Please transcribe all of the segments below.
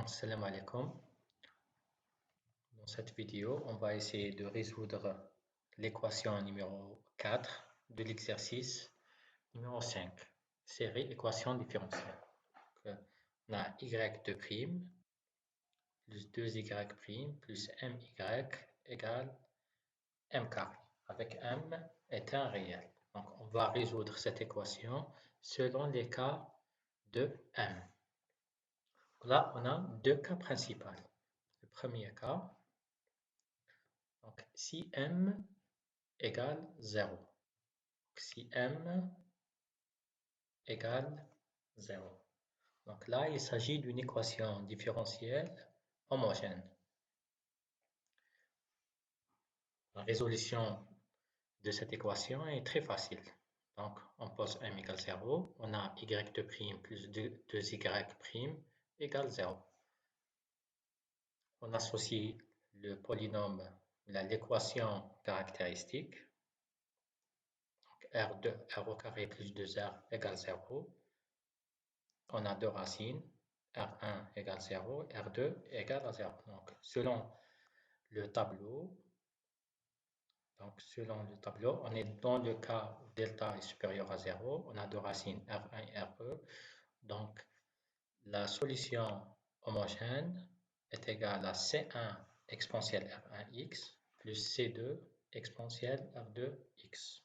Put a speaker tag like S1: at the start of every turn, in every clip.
S1: Assalamu alaikum. Dans cette vidéo, on va essayer de résoudre l'équation numéro 4 de l'exercice numéro 5, série équation différentielle. Donc, on a y de prime plus 2y prime plus my égale m carré, avec m est un réel. Donc, on va résoudre cette équation selon les cas de m. Là, on a deux cas principaux. Le premier cas, donc si m égale 0. Si m égale 0. Donc là, il s'agit d'une équation différentielle homogène. La résolution de cette équation est très facile. Donc, on pose m égale 0. On a y de prime plus 2y prime égale 0. On associe le polynôme, l'équation caractéristique. R au carré plus 2r égale 0. On a deux racines, R1 égale 0, R2 égale à 0. Donc, selon le tableau, on est dans le cas où delta est supérieur à 0. On a deux racines, R1 et RE. Donc, la solution homogène est égale à C1 exponentielle R1x plus C2 exponentielle R2x.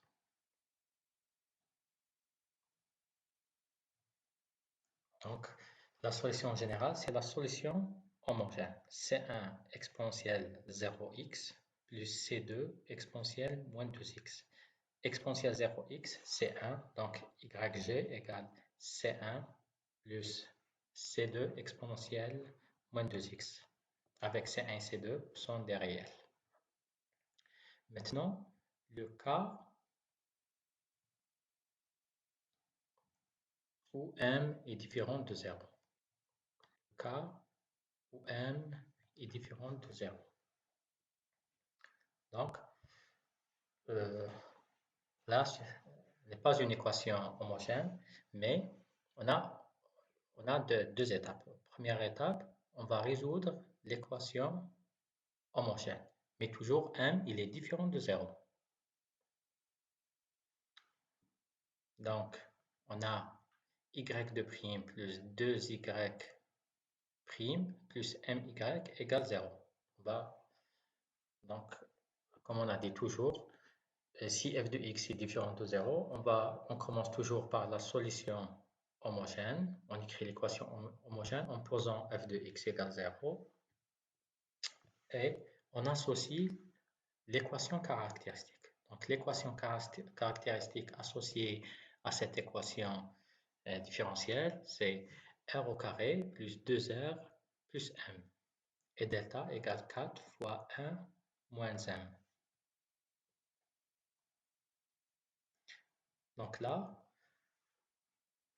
S1: Donc, la solution générale, c'est la solution homogène. C1 exponentielle 0x plus C2 exponentielle moins 2x. Exponentielle 0x, c'est 1, donc YG égale C1 plus C2 exponentielle moins 2x. Avec C1 et C2 sont des réels. Maintenant, le cas où m est différent de 0. Le cas où m est différent de 0. Donc, là, ce n'est pas une équation homogène, mais on a deux étapes. Première étape, on va résoudre l'équation homogène, mais toujours m, il est différent de 0. Donc, on a y de prime plus 2y prime plus my égale 0. Donc, comme on a dit toujours, si f de x est différent de 0, on commence toujours par la solution homogène. On écrit l'équation homogène en posant f de x égale 0. Et on associe l'équation caractéristique. Donc, l'équation caractéristique associée à cette équation différentielle, c'est r au carré plus 2r plus m. Et delta égale 4 fois 1 moins m. Donc là,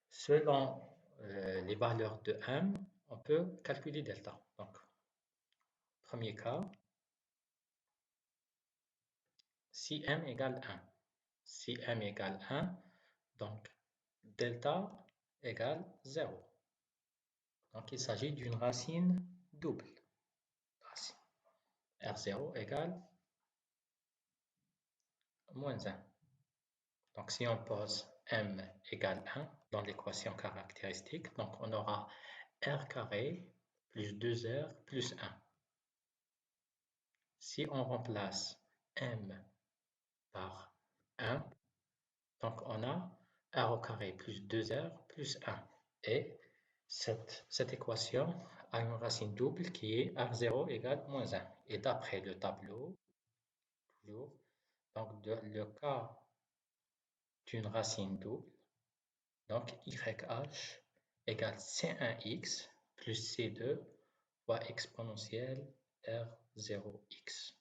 S1: selon les valeurs de m, on peut calculer delta. Donc, premier cas, si m égale 1. Si m égale 1, donc delta égale 0. Donc, il s'agit d'une racine double. R0 égale moins 1. Donc, si on pose m égale 1 dans l'équation caractéristique, donc on aura r carré plus 2r plus 1. Si on remplace m par 1, donc on a r au carré plus 2r plus 1. Et cette équation a une racine double qui est r0 égale moins 1. Et d'après le tableau, toujours, donc le cas d'une racine double, donc YH égale C1x plus C2 fois exponentielle R0x.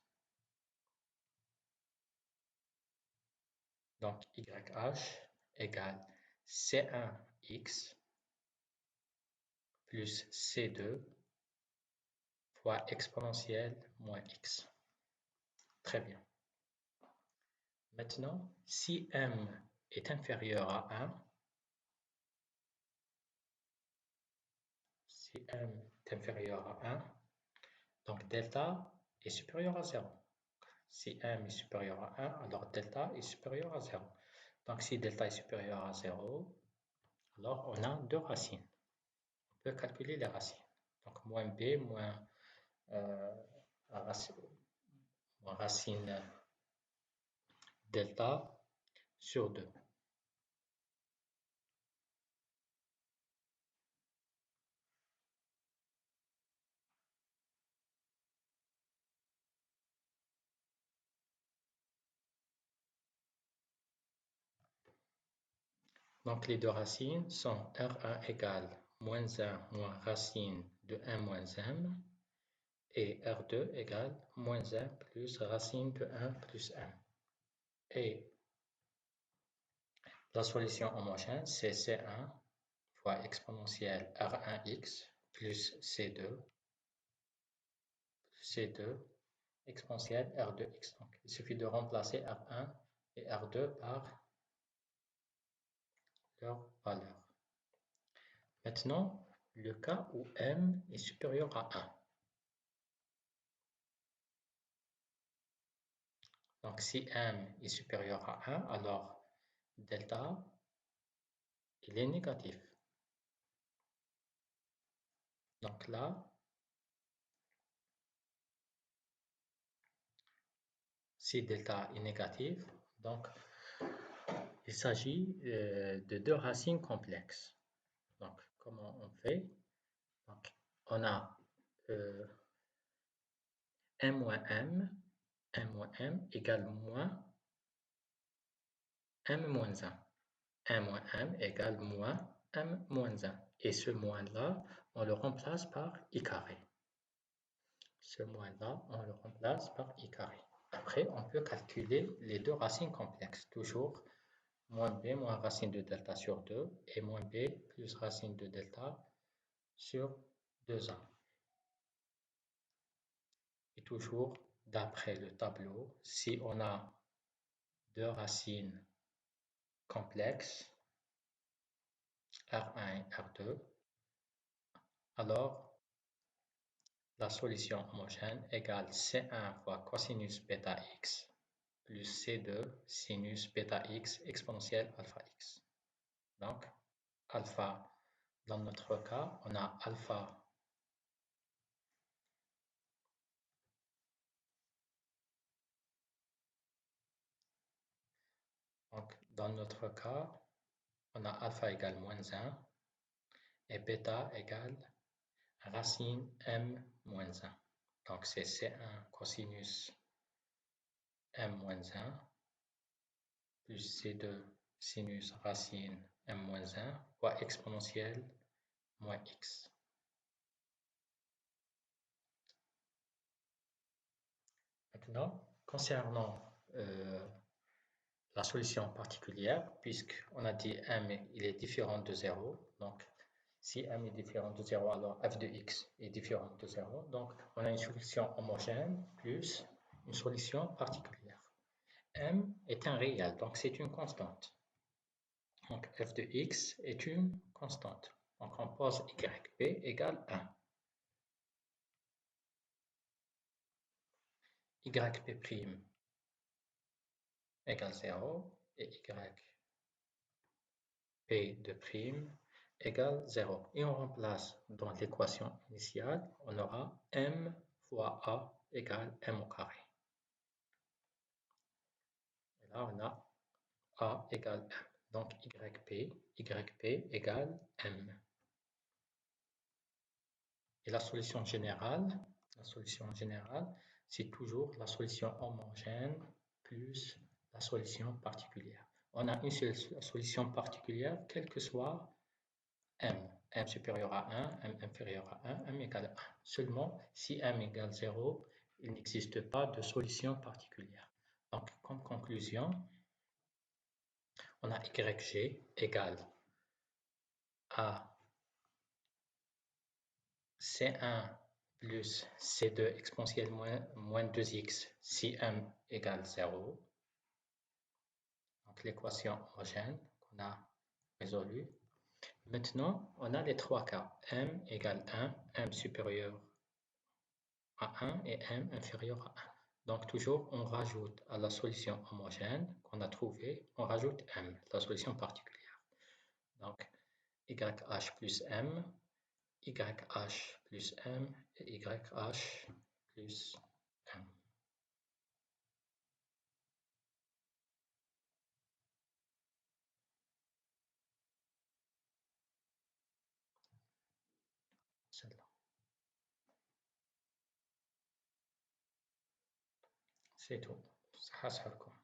S1: Donc YH égale C1x plus C2 fois exponentielle moins x. Très bien. Maintenant, si m est inférieur à 1, si m est inférieur à 1, donc delta est supérieur à 0. Si m est supérieur à 1, alors delta est supérieur à 0. Donc si delta est supérieur à 0, alors on a deux racines. On peut calculer les racines. Donc moins b moins racine delta sur 2. Donc les deux racines sont R1 égale moins 1 moins racine de 1 moins m et R2 égale moins 1 plus racine de 1 plus m. Et la solution homogène, c'est C1 fois exponentielle R1x plus C2 exponentielle R2x. Donc, il suffit de remplacer R1 et R2 par leur valeur. Maintenant, le cas où m est supérieur à 1. Donc, si m est supérieur à 1, alors delta, il est négatif. Donc là, si delta est négatif, donc il s'agit de deux racines complexes. Donc, comment on fait? Donc, on a m moins m égale moins m moins 1. m moins m égale moins m moins 1. Et ce moins-là, on le remplace par i carré. Ce moins-là, on le remplace par i carré. Après, on peut calculer les deux racines complexes. Toujours moins b moins racine de delta sur 2 et moins b plus racine de delta sur 2a. Et toujours, d'après le tableau, si on a deux racines complexes, R1 et R2, alors la solution homogène égale C1 fois cosinus bêta x plus C2 sinus bêta x exponentielle alpha x. Donc, alpha, dans notre cas, on a alpha donc, dans notre cas, on a alpha égale moins 1 et bêta égale racine m moins 1. Donc, c'est C1 cosinus m moins 1 plus C2 sinus racine m moins 1 fois exponentielle moins x. Maintenant, concernant la solution particulière, puisqu'on a dit m il est différent de 0, donc si m est différent de 0, alors f de x est différent de 0, donc on a une solution homogène plus une solution particulière. M est un réel, donc c'est une constante. Donc f de x est une constante. Donc on pose yp égale 1. Yp' égale 0 et yp de prime égale 0. Et on remplace dans l'équation initiale, on aura m fois a égale m au carré. Et là, on a a égale m. Donc yp égale m. Et la solution générale, c'est toujours la solution homogène plus la solution particulière. On a une seule solution particulière, quel que soit m. M supérieur à 1, m inférieur à 1, m égale 1. Seulement, si m égale 0, il n'existe pas de solution particulière. Donc, comme conclusion, on a yg égale à C1 plus C2 exponentielle moins 2x si m égale 0. Donc l'équation homogène qu'on a résolue. Maintenant, on a les trois cas. M égale 1, M supérieur à 1 et M inférieur à 1. Donc toujours, on rajoute à la solution homogène qu'on a trouvée, on rajoute M, la solution particulière. Donc, YH plus M, YH plus M et YH plus M. Celle-là. C'est tout. صحة صحتكم.